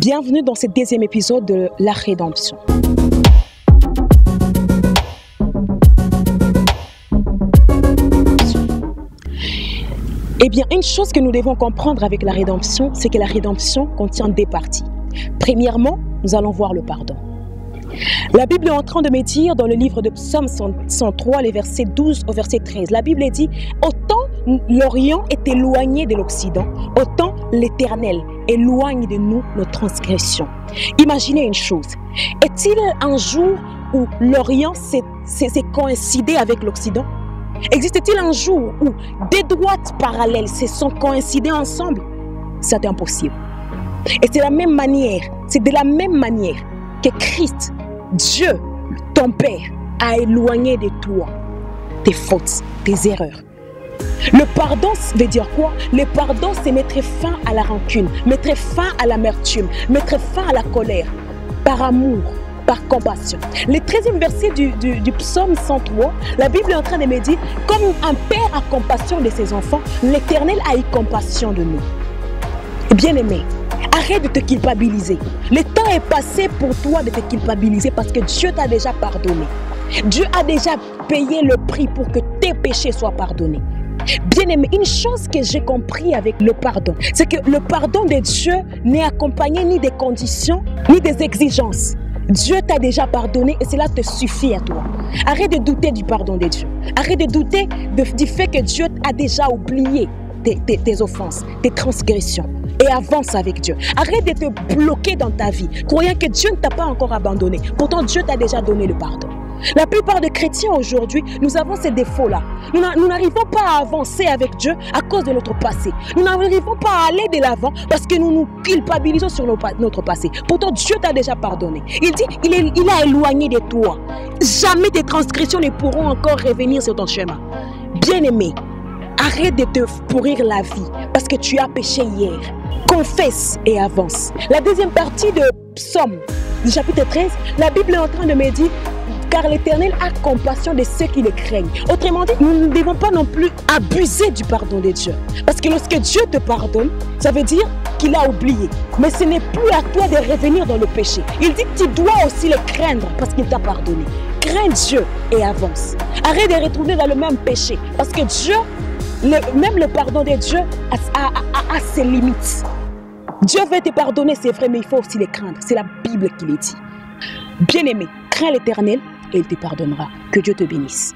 Bienvenue dans ce deuxième épisode de la rédemption. Eh bien, une chose que nous devons comprendre avec la rédemption, c'est que la rédemption contient deux parties. Premièrement, nous allons voir le pardon. La Bible est en train de me dire dans le livre de Psaume 103, les versets 12 au verset 13, la Bible dit « Autant l'Orient est éloigné de l'Occident, autant l'Éternel éloigne de nous nos transgressions. » Imaginez une chose, est-il un jour où l'Orient s'est coïncidé avec l'Occident? Existe-t-il un jour où des droites parallèles se sont coïncidées ensemble? C'est impossible. Et c'est de la même manière que Christ, Dieu, ton Père, a éloigné de toi tes fautes, tes erreurs. Le pardon veut dire quoi? Le pardon, c'est mettre fin à la rancune, mettre fin à l'amertume, mettre fin à la colère, par amour, par compassion. Le 13e verset du psaume 103, la Bible est en train de me dire, comme un père a compassion de ses enfants, l'Éternel a eu compassion de nous. Bien-aimé, arrête de te culpabiliser. Le temps est passé pour toi de te culpabiliser parce que Dieu t'a déjà pardonné. Dieu a déjà payé le prix pour que tes péchés soient pardonnés. Bien-aimé, une chose que j'ai compris avec le pardon, c'est que le pardon de Dieu n'est accompagné ni des conditions, ni des exigences. Dieu t'a déjà pardonné et cela te suffit à toi. Arrête de douter du pardon de Dieu. Arrête de douter du fait que Dieu a déjà oublié tes offenses, tes transgressions. Et avance avec Dieu. Arrête de te bloquer dans ta vie, croyant que Dieu ne t'a pas encore abandonné. Pourtant, Dieu t'a déjà donné le pardon. La plupart des chrétiens aujourd'hui, nous avons ces défauts-là. Nous n'arrivons pas à avancer avec Dieu à cause de notre passé. Nous n'arrivons pas à aller de l'avant parce que nous nous culpabilisons sur notre passé. Pourtant, Dieu t'a déjà pardonné. Il dit, il a éloigné de toi. Jamais tes transgressions ne pourront encore revenir sur ton chemin. Bien-aimé, arrête de te pourrir la vie parce que tu as péché hier. Confesse et avance. La deuxième partie de Psaume, du chapitre 13, la Bible est en train de me dire car l'Éternel a compassion de ceux qui le craignent. Autrement dit, nous ne devons pas non plus abuser du pardon de Dieu. Parce que lorsque Dieu te pardonne, ça veut dire qu'il a oublié. Mais ce n'est plus à toi de revenir dans le péché. Il dit que tu dois aussi le craindre parce qu'il t'a pardonné. Crains Dieu et avance. Arrête de retourner dans le même péché. Parce que Dieu, même le pardon de Dieu a ses limites. Dieu veut te pardonner, c'est vrai, mais il faut aussi le craindre. C'est la Bible qui le dit. Bien-aimé, crains l'Éternel et il te pardonnera. Que Dieu te bénisse.